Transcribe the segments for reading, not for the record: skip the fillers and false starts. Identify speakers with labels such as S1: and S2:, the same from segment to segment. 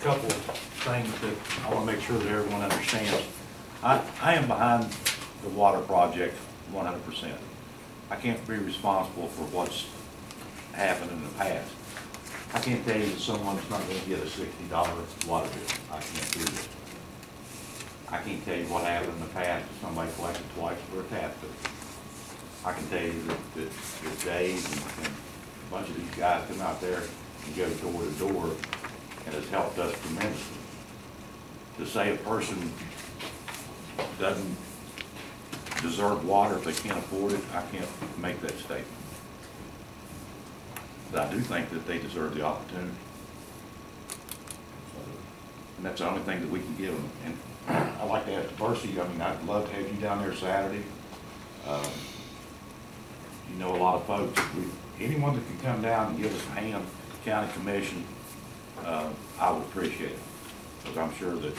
S1: couple of things that I want to make sure that everyone understands. I am behind the water project 100%. I can't be responsible for what's happened in the past. I can't tell you that someone's not going to get a $60 water bill. I can't do that. I can't tell you what happened in the past if somebody collected twice for a tap fee. I can tell you that Dave and a bunch of these guys come out there and go door to door, and has helped us tremendously. To say a person doesn't deserve water if they can't afford it, I can't make that statement. But I do think that they deserve the opportunity. And that's the only thing that we can give them. And I'd like to ask Percy, I mean, I'd love to have you down there Saturday. You know a lot of folks. Anyone that can come down and give us a hand, county commission, I would appreciate it. Because I'm sure that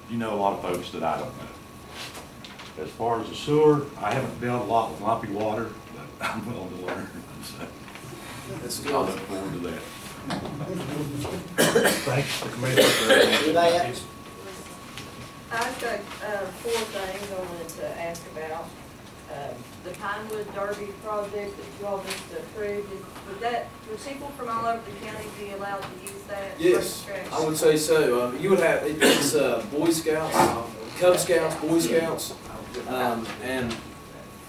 S1: you know a lot of folks that I don't know. As far as the sewer, I haven't dealt a lot with lumpy water, but I'm willing to learn. So I look forward to that. Thanks, the commissioner.
S2: I've got 4 things I wanted to ask about. The Pinewood Derby project that you all just approved, would people from all over the county be allowed to use that?
S3: Yes, I would say so. You would have, it's Boy Scouts, Cub Scouts, Boy Scouts, and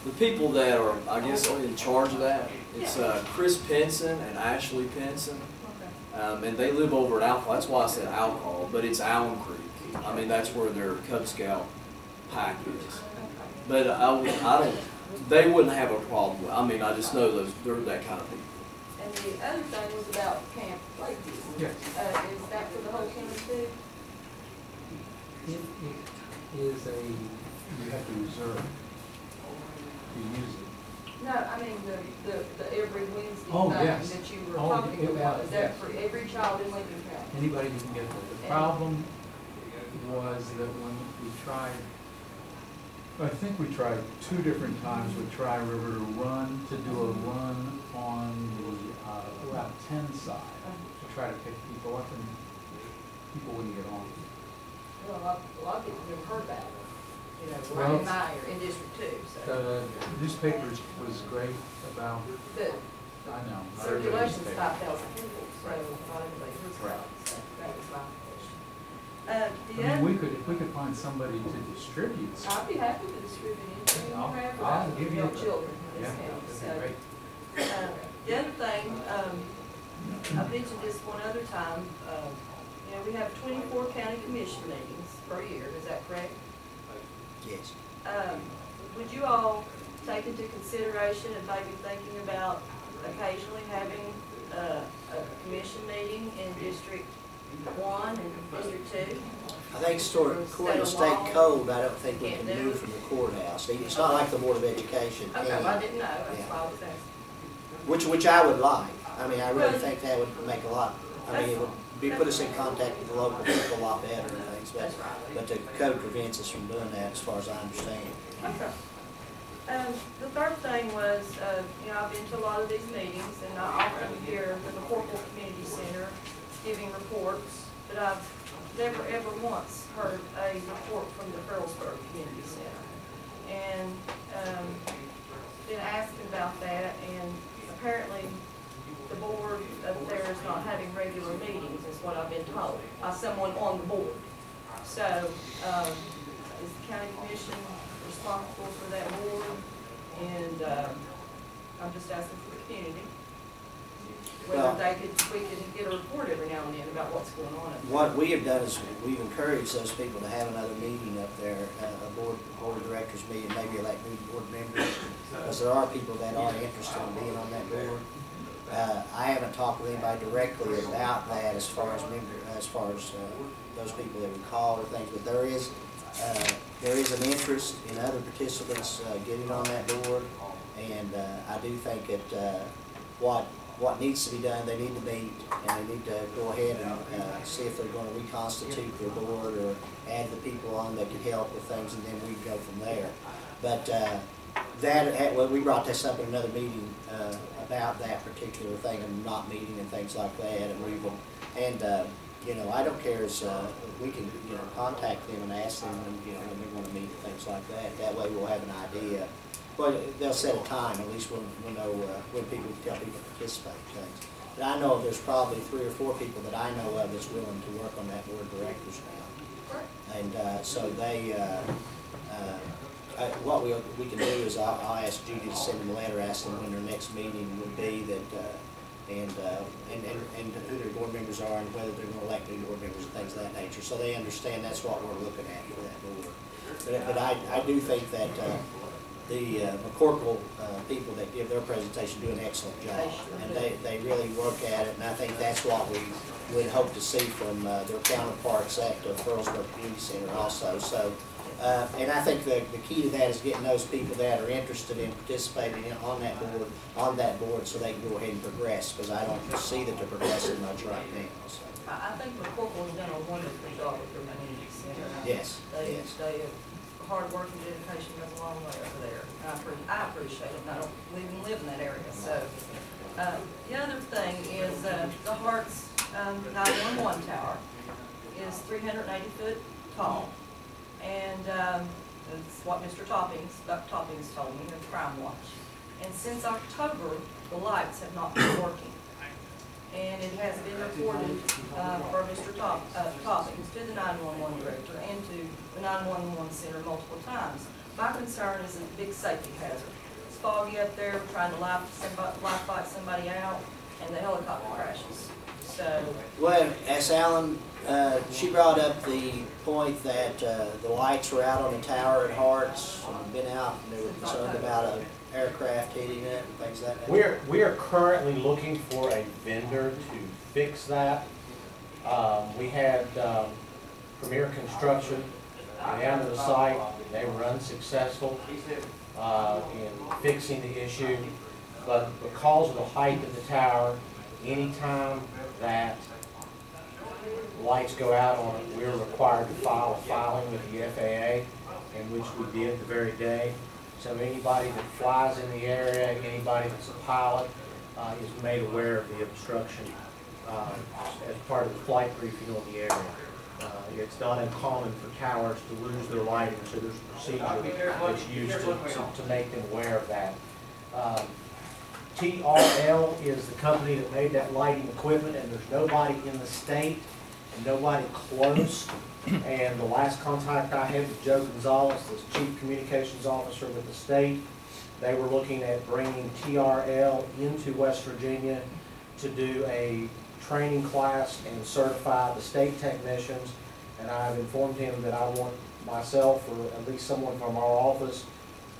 S3: the people that are, I guess, in charge of that, it's Chris Pinson and Ashley Pinson, and they live over at Alcohol. That's why I said Alcohol, but it's Allen Creek. I mean, that's where their Cub Scout pack is. But they wouldn't have a problem with, I mean, I just know they're that kind of people.
S2: And the other thing was about Camp Lakeview.
S4: Yes.
S2: Is that for the whole county too?
S4: It is you have to reserve to use it.
S2: No, I mean the every Wednesday
S4: yes.
S2: thing that you were talking about. Is that
S4: yes.
S2: for every child in Lincoln County?
S4: Anybody who can get that. The problem was that when we tried, I think we tried 2 different times with Tri-River to do a run on the Route 10 side to try to pick people up, and people wouldn't get on.
S2: Well, a lot of people never heard about it. You know,
S4: Well,
S2: in my area, in District 2. So.
S4: The newspapers was great about,
S2: The
S4: I know. not everybody
S2: circulation's
S4: newspaper.
S2: 5,000 people, so not everybody hears about it. So that was my question.
S4: I mean, if we could find somebody to distribute.
S2: I'd be happy to distribute anything.
S4: I'll give you
S2: children in this
S4: Yeah,
S2: county.
S4: that'd
S2: So,
S4: be great.
S2: the other thing, I mentioned this one other time. You know, we have 24 county commission meetings per year. Is that correct?
S5: Yes.
S2: Would you all take into consideration and maybe thinking about occasionally having a commission meeting in District 1 and District 2?
S5: I think according to state code, I don't think we can move from the courthouse. It's not like the Board of Education.
S2: Okay, well, I didn't know. That's why I was asking.
S5: Which I would like. I mean, I really think that would make a lot. I mean, it would put us in contact with the local people a lot better and things. But the code prevents us from doing that, as far as I understand.
S2: Okay. The third thing was, you know, I've been to a lot of these meetings, and I often hear the McCorkle Community Center giving reports, but I've never ever once heard a report from the Ferrellsburg Community Center. And been asking about that, and apparently the board up there is not having regular meetings, is what I've been told by someone on the board. So, is the county commission responsible for that board? And I'm just asking for the community whether we could get a report every now and then about what's going on.
S5: What we have done is we've encouraged those people to have another meeting up there, a board of directors meeting, maybe elect new board members, because there are people that are interested in being on that board. I haven't talked with anybody directly about that as far as those people that would call or things, but there is an interest in other participants getting on that board, and I do think that what needs to be done, they need to meet, and they need to go ahead and see if they're going to reconstitute their board or add the people on that can help with things, and then we go from there. But we brought this up in another meeting about that particular thing and not meeting and things like that, and you know, I don't care as, we can, you know, contact them and ask them, and, you know, when they want to meet and things like that. That way we'll have an idea. Well, they'll set a time, at least we'll know when people tell people to participate in things. But I know there's probably 3 or 4 people that I know of that's willing to work on that board of directors now. And so they, what we can do is I'll ask Judy to send them a letter, ask them when their next meeting would be, that, and who their board members are, and whether they're going to elect new board members and things of that nature. So they understand that's what we're looking at for that board. But I do think that the McCorkle people that give their presentation do an excellent job, and they really work at it, and I think that's what we would hope to see from their counterparts at Ferrellsburg Community Center also. So, and I think the key to that is getting those people that are interested in participating on that board, so they can go ahead and progress, because I don't see that they're progressing much right now. So.
S2: I think McCorkle has done a wonderful job with their community center.
S5: Yes,
S2: They
S5: yes.
S2: hard work and dedication goes a long way over there. I appreciate it, and I don't even live in that area. So, the other thing is the Harts 911 tower is 380 foot tall, and it's what Mr. Buck Toppings told me of Crime Watch. And since October, the lights have not been working. And it has been reported for Mr. Toppings to the 911 director and to the 911 center multiple times. My concern is a big safety hazard. It's foggy up there, trying to life fight somebody out, and the helicopter crashes. So.
S5: Well, as Alan, she brought up the point that the lights were out on the tower at Harts, and been out, and they were concerned about an aircraft hitting it and things like that.
S6: We are currently looking for a vendor to fix that. We had Premier Construction go down to the site. They were unsuccessful in fixing the issue, but because of the height of the tower, anytime that lights go out on it, we're required to file a filing with the FAA, in which we did the very day. So anybody that flies in the area, anybody that's a pilot, is made aware of the obstruction as part of the flight briefing on the area. It's not uncommon for towers to lose their lighting, so there's a procedure that's used to make them aware of that. TRL is the company that made that lighting equipment, and there's nobody in the state and nobody close. And the last contact I had with Joe Gonzalez, the Chief Communications Officer with the state, they were looking at bringing TRL into West Virginia to do a training class and certify the state technicians. And I've informed him that I want myself, or at least someone from our office,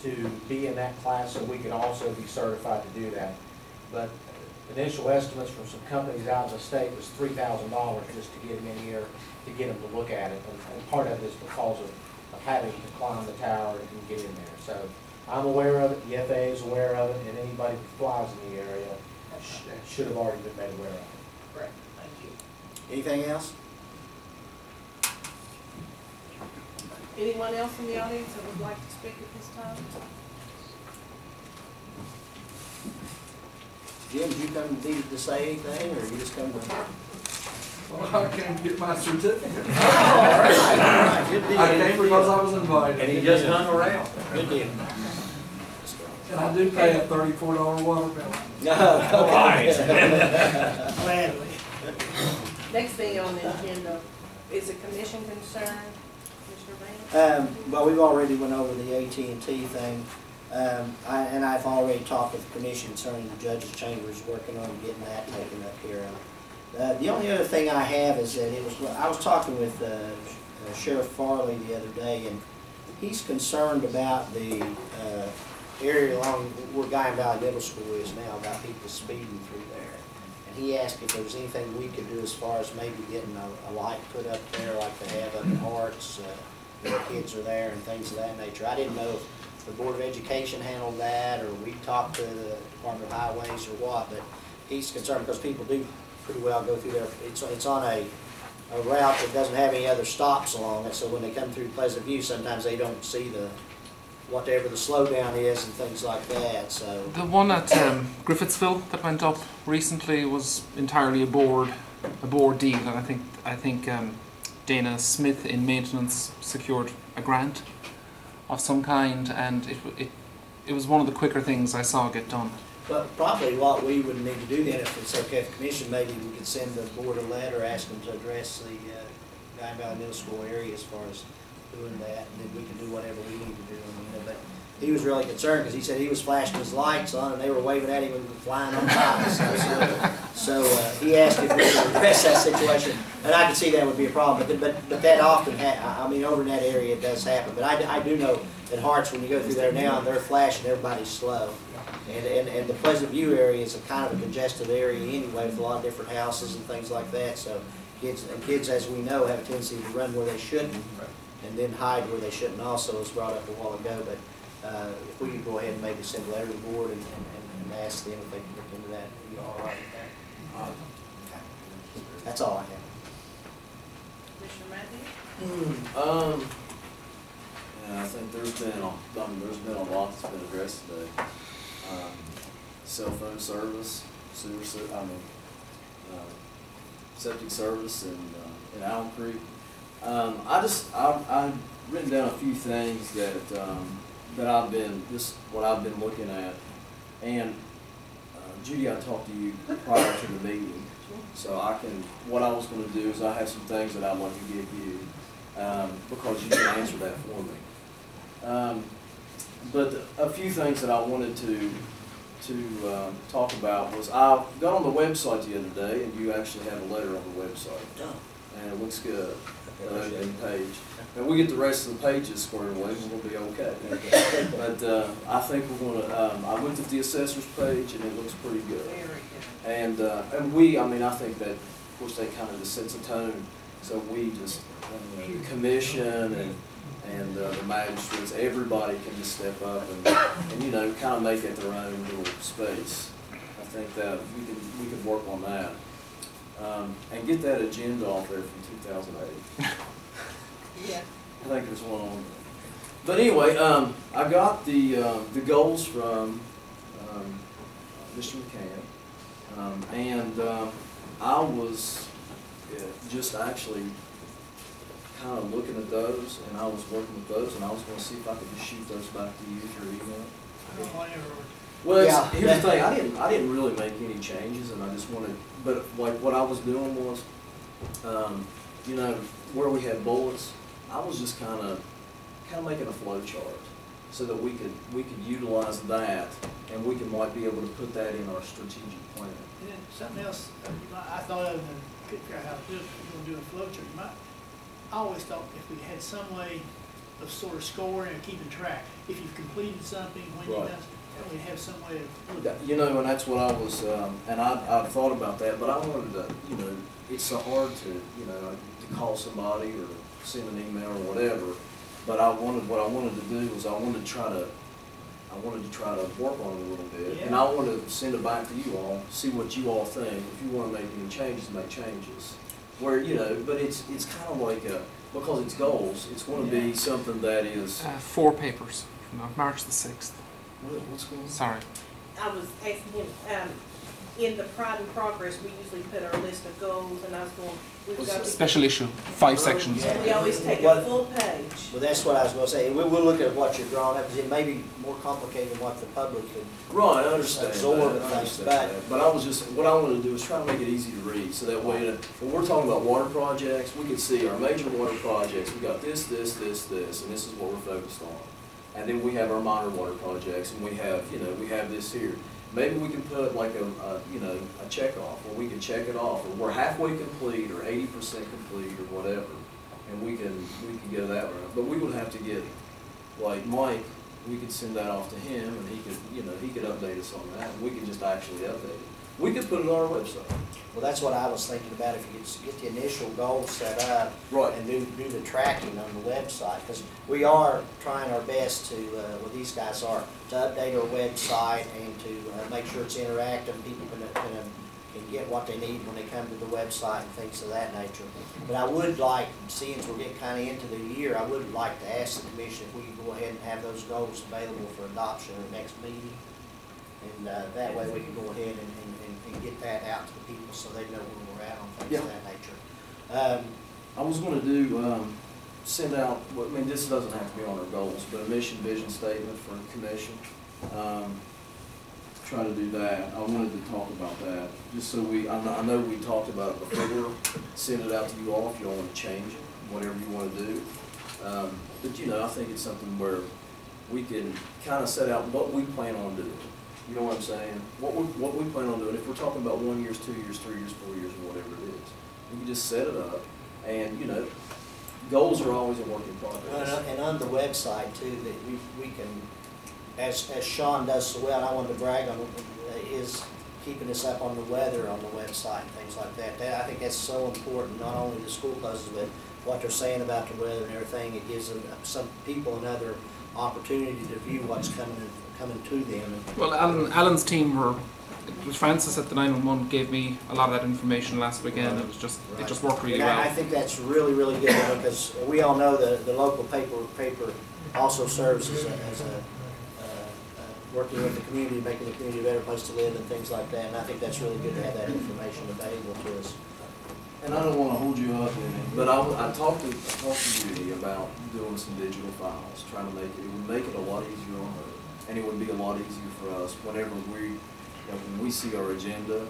S6: to be in that class so we can also be certified to do that. But initial estimates from some companies out of the state was $3,000 just to get them in here, to get them to look at it. And part of it is because of having to climb the tower and get in there. So I'm aware of it, the FAA is aware of it, and anybody who flies in the area should have already been made aware of it.
S2: Correct. Thank you.
S5: Anything else?
S7: Anyone else in the audience that would like to speak at this time?
S5: Jim, did you come to say anything, or you just come to?
S8: Well, I came to get my certificate.
S5: All right, good deal.
S8: I came because I was invited.
S6: And he just hung around.
S5: Good deal.
S8: And I do pay a $34 water bill.
S5: No,
S7: Gladly. Next thing on the agenda is a commission concern. Mr. Vance?
S5: Well, we've already went over the AT&T thing, and I've already talked with the commission concerning the judge's chambers, working on getting that taken up here. The only other thing I have is that I was talking with Sheriff Farley the other day, and he's concerned about the area along where Guyan Valley Middle School is now, about people speeding through there. And he asked if there was anything we could do as far as maybe getting a light put up there like they have up in Harts, where kids are there and things of that nature. I didn't know if the Board of Education handled that, or we talked to the Department of Highways or what, but he's concerned because people do pretty well go through there. It's on a route that doesn't have any other stops along it, so when they come through Pleasant View, sometimes they don't see whatever the slowdown is and things like that. So
S9: the one at Griffithsville that went up recently was entirely aboard a board deal, and I think Dana Smith in maintenance secured a grant of some kind, and it was one of the quicker things I saw get done.
S5: But probably what we would need to do then, if it's okay with the commission, maybe we could send the board a letter, ask them to address the Guy Valley Middle School area as far as doing that, and then we can do whatever we need to do. But he was really concerned because he said he was flashing his lights on and they were waving at him and flying on by. So he asked if we could address that situation, and I could see that would be a problem. But that often, I mean, over in that area it does happen. But I do know at Harts, when you go through there now, they're flashing, everybody's slow. And the Pleasant View area is a kind of a congested area anyway, with a lot of different houses and things like that. So kids, as we know, have a tendency to run where they shouldn't, and then hide where they shouldn't also, as brought up a while ago. But if we could go ahead and maybe send a letter to the board and ask them if they can look into that, are you all right with that? Okay. That's all I have.
S7: Commissioner Matthews?
S3: Yeah, I think there's been a lot that's been addressed today. Cell phone service, septic service in Allen Creek. I've written down a few things what I've been looking at, and Judy, I talked to you prior to the meeting, so what I was going to do is I have some things that I'd like to give you, because you can answer that for me. But a few things that I wanted to talk about was I got on the website the other day, and you actually have a letter on the website, and it looks good. Page, and we get the rest of the pages squared away, and we'll be okay. But I think we're going to. I looked at the assessor's page, and it looks pretty good. And I think that, of course, that kind of just sets a tone. So we just the commission and the magistrates, everybody can just step up and kind of make it their own little space. I think that we can work on that. And get that agenda off there from 2008.
S7: Yeah.
S3: I think there's one on there. But anyway, I got the goals from Mr. McCann, and I was just actually kind of looking at those, and I was working with those, and I was going to see if I could just shoot those back to you through email. Well, here's the thing. I didn't really make any changes, and I just wanted. But like what I was doing was, where we had bullets, I was just kind of making a flow chart, so that we could utilize that, and we might be able to put that in our strategic plan.
S10: And then something else I thought of and couldn't figure out how to do it. You're going to do a flow chart. I always thought if we had some way of sort of scoring and keeping track, if you've completed something, when you've done. We have some way of.
S3: And that's what I was, and I thought about that, but I wanted to, it's so hard to call somebody or send an email or whatever. But what I wanted to do was I wanted to try to work on it a little bit, and I wanted to send it back to you all, see what you all think. If you want to make any changes, make changes. Where but it's kind of like because it's goals, it's going to be something that is
S9: 4 papers from March the 6th.
S3: What's going on?
S9: Sorry.
S7: I was asking him, in the Pride and Progress, we usually put our list of goals, and I was going, we've got.
S9: Special issue, 5 sections.
S7: We always take a full page.
S5: Well, that's what I was going to say. We'll look at what you're drawing up, because it may be more complicated than what the public could
S3: Right, I understand.
S5: absorb and
S3: I
S5: things.
S3: understand that. But I was just, what I wanted to do is try to make it easy to read, so that way, when we're talking about water projects, we can see our major water projects. We got this, and this is what we're focused on. And then we have our minor water projects, and we have this here. Maybe we can put like a check off, or we can check it off, or we're halfway complete, or 80% complete, or whatever, and we can get that right. But we would have to get, like Mike, we could send that off to him, and he could update us on that, and we could just actually update it. We could put it on our website.
S5: Well, that's what I was thinking about, if you could get the initial goals set up.
S3: Right.
S5: And do the tracking on the website, because we are trying our best to, these guys are, to update our website and to make sure it's interactive, people can get what they need when they come to the website and things of that nature. But I would like, seeing as we're getting kind of into the year, I would like to ask the commission if we could go ahead and have those goals available for adoption at the next meeting. And that way we can go ahead and can get that out to the people so they know where we're at on things
S3: Yeah.
S5: of that nature.
S3: I was gonna do, send out, well, I mean, this doesn't have to be on our goals, but a mission vision statement for the commission. Try to do that. I wanted to talk about that, just so I know we talked about it before, send it out to you all if you all want to change it, whatever you want to do. But you know, I think it's something where we can kind of set out what we plan on doing. You know what I'm saying? What we plan on doing. If we're talking about 1 year, 2 years, 3 years, 4 years, or whatever it is, we can just set it up. And you know, goals are always a work in progress.
S5: And on the website too, that we can, as Sean does so well, and I wanted to brag on, is keeping us up on the weather on the website and things like that. I think that's so important, not only the school closes, but what they're saying about the weather and everything. It gives them, some people another opportunity to view what's coming to them.
S9: Well, Alan's team were, it was Francis at the 911 gave me a lot of that information last weekend. It was just, it just worked really
S5: And I
S9: well.
S5: think that's really, really good, because we all know the local paper also serves as a working with the community, making the community a better place to live and things like that. And I think that's really good to have that information available to us.
S3: And I don't want to hold you up in it, but I talked to Judy about doing some digital files, trying to make it would make it a lot easier on her, and it would be a lot easier for us whenever when we see our agenda,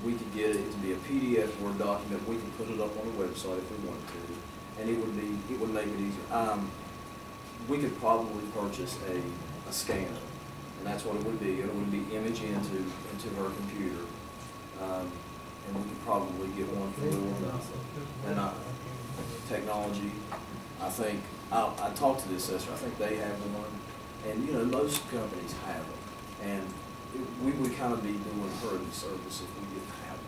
S3: we could get it to be a PDF Word document. We can put it up on the website if we wanted to, and it would make it easier. We could probably purchase a scanner, and that's what it would be. It would be image into her computer. And we could probably get one for little or nothing. And technology, I think, I talked to the assessor, I think they have one, and you know, most companies have them. And we would kind of be doing her a disservice if we didn't have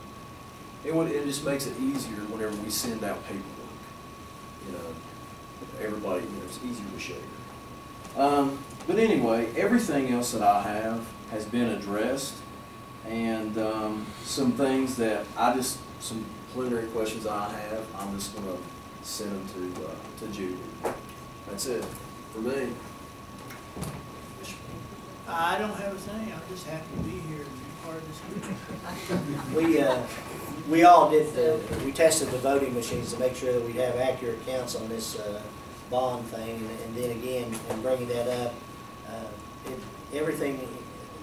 S3: them. It just makes it easier whenever we send out paperwork. You know, everybody, you know, it's easier to share. But anyway, everything else that I have has been addressed. And some things that some preliminary questions I have, I'm just going to send them to Judy. That's it for me.
S10: I don't have a thing, I'm just happy to be here and be part of this meeting.
S5: We all did we tested the voting machines to make sure that we have accurate counts on this bond thing, and then again, and bringing that up, everything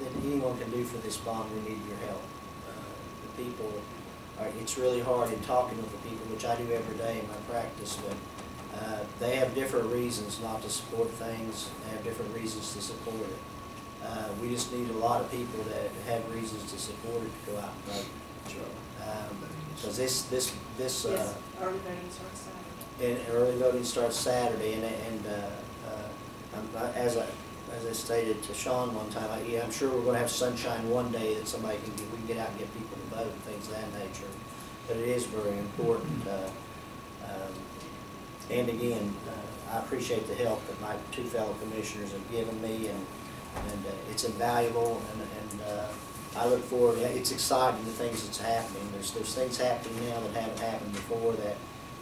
S5: that anyone can do for this bond, we need your help. The people, it's really hard in talking with the people, which I do every day in my practice, but they have different reasons not to support things. They have different reasons to support it. We just need a lot of people that have reasons to support it to go out and vote. Because this
S7: Yes, early voting starts Saturday.
S5: and early voting starts Saturday, and as I stated to Sean one time, I'm sure we're going to have sunshine one day that we can get out and get people to vote and things of that nature. But it is very important. And again, I appreciate the help that my two fellow commissioners have given me, and it's invaluable. And I look forward. It's exciting, the things that's happening. There's things happening now that haven't happened before that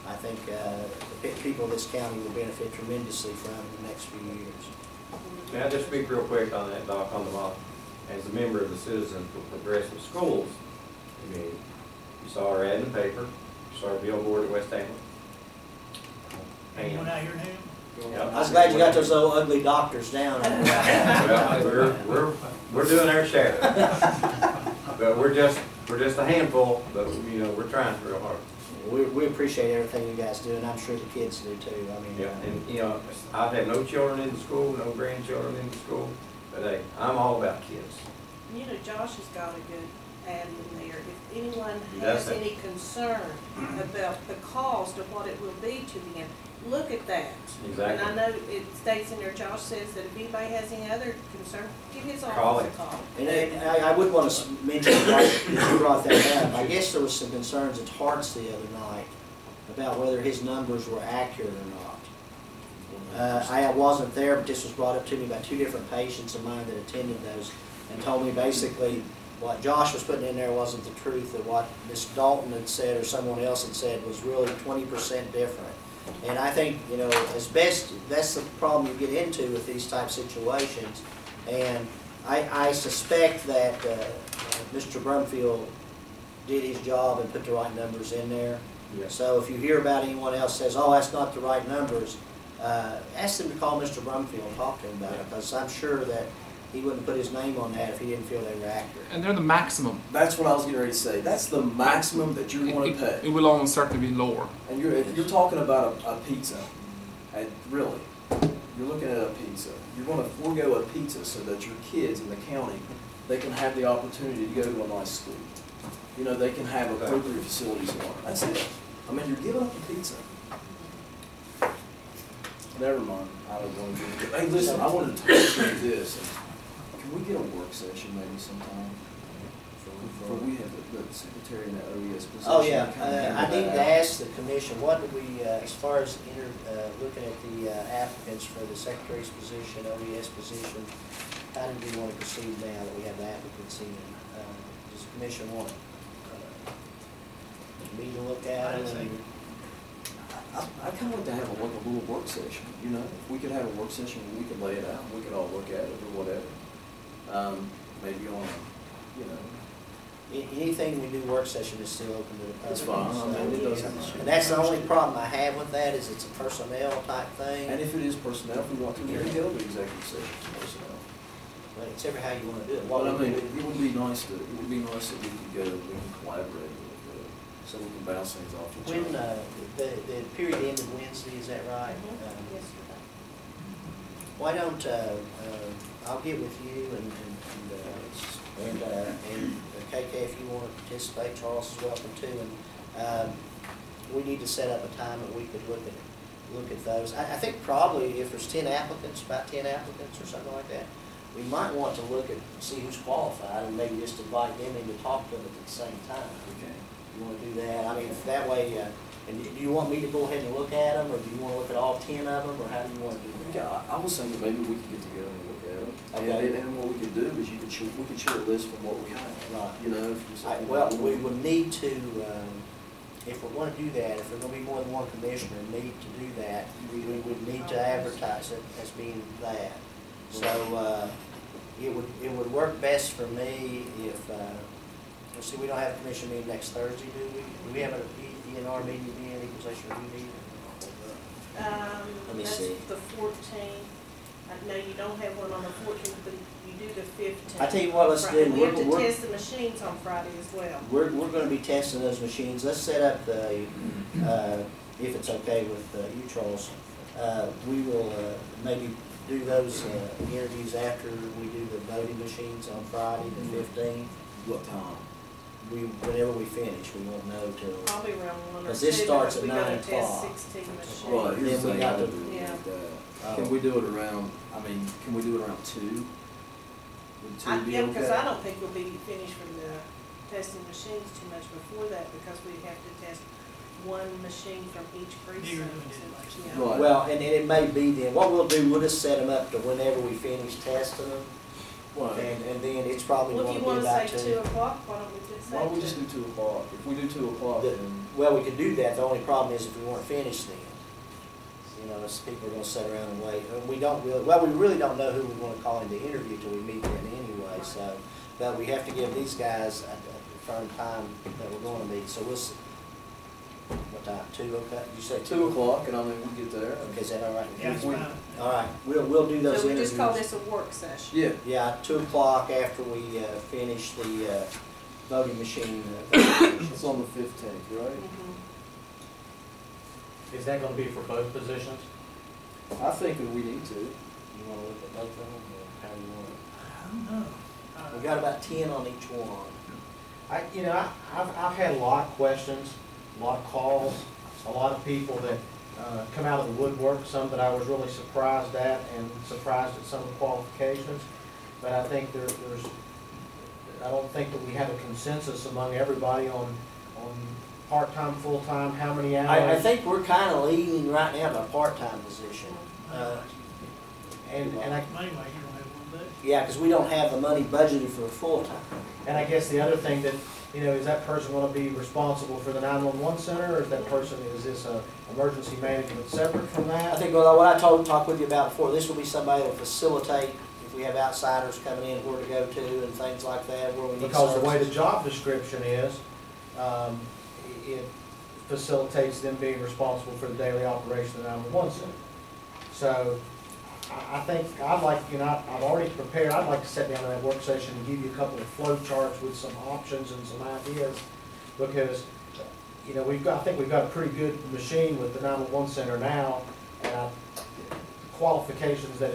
S5: I think the people of this county will benefit tremendously from in the next few years.
S11: May I just speak real quick on that, Doc, on the bottom? As a member of the Citizens for Progressive Schools, I mean, you saw our ad in the paper, you saw our billboard at West Hamlin.
S10: Anyone out here in Ham?
S11: Yeah.
S5: I was glad you got those old ugly doctors down.
S11: Well, we're doing our share. But we're just a handful, but you know, we're trying real hard.
S5: We appreciate everything you guys do, and I'm sure the kids do too. I mean,
S11: Yeah, and you know, I've had no children in the school, no grandchildren in the school, but hey, I'm all about kids.
S7: You know, Josh has got a good ad in there. If anyone
S11: That's
S7: has
S11: it.
S7: any concern about the cost of what it will be to them, look at that.
S11: Exactly.
S7: And I know it states in there, Josh says that if anybody has any other concern, give his
S11: Call
S7: office a
S11: him.
S7: call.
S5: and I would want to mention, like, you brought that up, I guess there was some concerns at Harts the other night about whether his numbers were accurate or not. I wasn't there, but this was brought up to me by two different patients of mine that attended those, and told me basically what Josh was putting in there wasn't the truth, that what Ms. Dalton had said or someone else had said was really 20% different. And I think, you know, as best, that's the problem you get into with these type situations. And I suspect that Mr. Brumfield did his job and put the right numbers in there.
S11: Yes.
S5: So if you hear about anyone else says, oh, that's not the right numbers, ask them to call Mr. Brumfield and talk to him about it, because I'm sure that he wouldn't put his name on that if he didn't feel they were accurate.
S9: And they're the maximum.
S3: That's what I was getting ready to say. That's the maximum that you're going to pay.
S9: It will almost certainly be lower.
S3: And you're talking about a pizza, and really, you're looking at a pizza. You're going to forego a pizza so that your kids in the county, they can have the opportunity to go to a nice school. You know, they can have appropriate facilities and water. That's it. I mean, you're giving up a pizza. Never mind. I don't want to do it. Hey, listen, I wanted to talk about this. Can we get a work session maybe sometime? For we have the secretary in that OES position.
S5: Oh, yeah, I need to ask the commission, what do we, as far as looking at the applicants for the secretary's position, OES position, how do we want to proceed now that we have the applicants in? Does the commission want me to look at it?
S3: I'd kind of like to have a little work session, you know? If we could have a work session where we could lay it out, we could all look at it or whatever. Maybe on, you know.
S5: Anything we do work session is still open to the public.
S3: That's fine. I mean, it doesn't.
S5: And that's the only problem I have with that, is it's a personnel type thing.
S3: And if it is personnel, if we want to, we can go to executive session for personnel.
S5: But it's ever how you want to do it.
S3: Well, I mean, it would be nice that we could go, we can collaborate with it, so we can bounce things off each
S5: When,
S3: other.
S5: the period ended Wednesday, is that right?
S7: Yesterday.
S5: Why don't, I'll get with you and KK, if you want to participate, Charles is welcome too. And we need to set up a time that we could look at those. I think probably if there's 10 applicants, about 10 applicants or something like that, we might want to look at, see who's qualified and maybe just invite them in to talk to them at the same time.
S3: Okay.
S5: You want to do that? I mean, that way, and do you want me to go ahead and look at them, or do you want to look at all 10 of them, or how do you want to do that?
S3: Yeah, I was thinking maybe we could get together and look at it.
S5: Okay.
S3: And what we could do is we could share a list from what we have.
S5: Right.
S3: You know, if you say.
S5: Well, we would need to, if we're going to do that, if there's going to be more than one commissioner need to do that, we would need to advertise it as being that. So, it would work best for me if, let's see, we don't have a commission meeting next Thursday, do we? Do we have an ENR meeting again, equalization review meeting? Let me
S7: That's
S5: see.
S7: the 14th. No, you don't have one on the 14th, but you do the 15th.
S5: I tell you what, let's do.
S7: And we have to
S5: we're-
S7: test the machines on Friday as well.
S5: We're going to be testing those machines. Let's set up the, if it's okay with you, Charles, we will maybe do those interviews after we do the voting machines on Friday, the 15th.
S3: What time?
S5: Whenever we finish, we won't know till.
S7: Probably around 1 or 2.
S5: Because this starts at
S7: because we
S5: 9
S7: gotta test
S5: o'clock.
S7: 16 machines.
S3: Well, here's
S5: Then
S3: the
S5: we
S3: thing,
S5: got
S3: I
S5: to-
S3: would do
S7: Yeah.
S3: with that.
S5: Oh.
S3: Can we do it around, can we do it around 2? Would 2 be
S7: Yeah, because
S3: okay?
S7: I don't think we'll be finished from the testing machines too much before that, because we have to test one machine from each precinct.
S10: You're doing it like that.
S7: Yeah.
S3: Right.
S5: Well, and it may be then, what we'll do, we'll just set them up to whenever we finish testing them.
S3: Well,
S5: And then it's probably
S7: Well,
S5: going
S7: if
S5: to
S7: you
S5: be
S7: want to
S5: about
S7: say 2 o'clock, why don't we just say 2?
S3: why don't we just do 2 o'clock? If we do 2 o'clock,
S5: The-
S3: then.
S5: Well, we could do that, the only problem is if we weren't finished then. You know, people are gonna sit around and wait, and we really don't know who we wanna call in to interview till we meet them anyway, so. But we have to give these guys a firm time that we're gonna meet, so we'll see. What time, 2, okay, you say
S3: 2 o'clock, and I mean, we get there.
S5: Okay, is that all right?
S10: Yeah, it's fine.
S5: All right, we'll do those
S7: So we
S5: interviews.
S7: just call this a work session?
S3: Yeah.
S5: Yeah, 2 o'clock after we, finish the, voting machine.
S3: It's on the 15th, right?
S7: Mhm.
S6: Is that gonna be for both positions?
S3: I think that we need to.
S5: You wanna look at both of them, or how do you want it?
S10: I don't know.
S5: We got about 10 on each one.
S6: I've had a lot of questions, a lot of calls, a lot of people that come out of the woodwork, some that I was really surprised at and surprised at some of the qualifications. But I think I don't think that we have a consensus among everybody on part-time, full-time, how many hours.
S5: I think we're kind of leaning right now to a part-time position.
S6: And I,
S10: Money, you don't have one day.
S5: Yeah, because we don't have the money budgeted for a full-time.
S6: and I guess the other thing that, is that person gonna be responsible for the 911 center, or is this a emergency management separate from
S5: I
S6: that?
S5: think what I talked with you about before, this will be somebody that will facilitate if we have outsiders coming in, where to go to and things like that, where we need
S6: Because the way the
S5: services.
S6: job description is, it facilitates them being responsible for the daily operation of the 911 center. So I think I'd like, I've already prepared, I'd like to sit down in that work session and give you a couple of flow charts with some options and some ideas, because, I think we've got a pretty good machine with the 911 center now, and qualifications that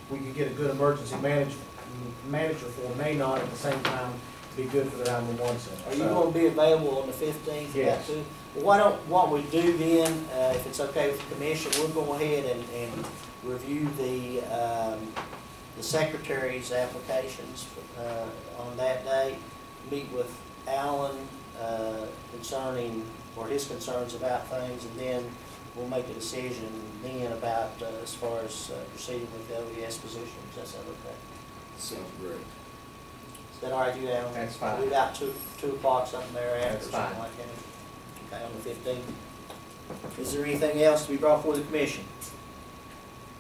S6: we could get a good emergency manager for may not at the same time be good for the 911 center.
S5: Are you going to be available on the 15th?
S6: Yes.
S5: Well, what we do then, if it's okay with the commission, we'll go ahead and review the secretary's applications on that day, meet with Alan concerning, or his concerns about things, and then we'll make a decision then about as far as proceeding with the ODS positions. Does that sound okay?
S3: Sounds great.
S5: Is that all right with you, Alan?
S6: That's fine.
S5: We'll be about 2 o'clock, something thereafter,
S6: That's
S5: something
S6: fine.
S5: like that. Okay, on the 15th. Is there anything else to be brought before the commission?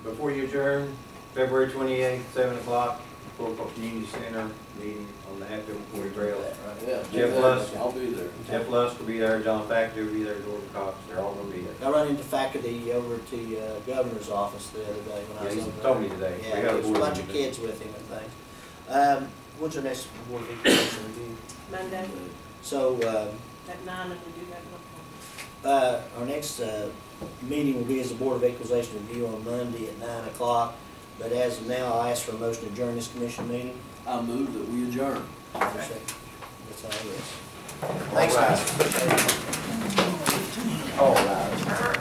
S11: Before you adjourn, February 28th, 7 o'clock, Corporal Community Center meeting on the Hatfield McCoy Trail.
S3: Yeah.
S11: Jeff Lusk.
S3: I'll be there.
S11: Jeff Lusk will be there, John Factor will be there, Gordon Cox, they're all gonna be there.
S5: I run into faculty over at the governor's office the other day when I
S11: Yeah,
S5: was
S11: he
S5: over there.
S11: told me today. We
S5: Yeah,
S11: got a
S5: there's a
S11: board
S5: bunch of
S11: meeting.
S5: kids with him and things. What's your next board of education review?
S7: Monday
S5: So,
S7: at 9, if we do that.
S5: our next meeting will be as a Board of Equalization review on Monday at 9 o'clock. But as of now, I'll ask for a motion to adjourn this commission meeting.
S3: I move that we adjourn.
S5: That's all it is. Thanks, guys. Appreciate it.
S11: All right.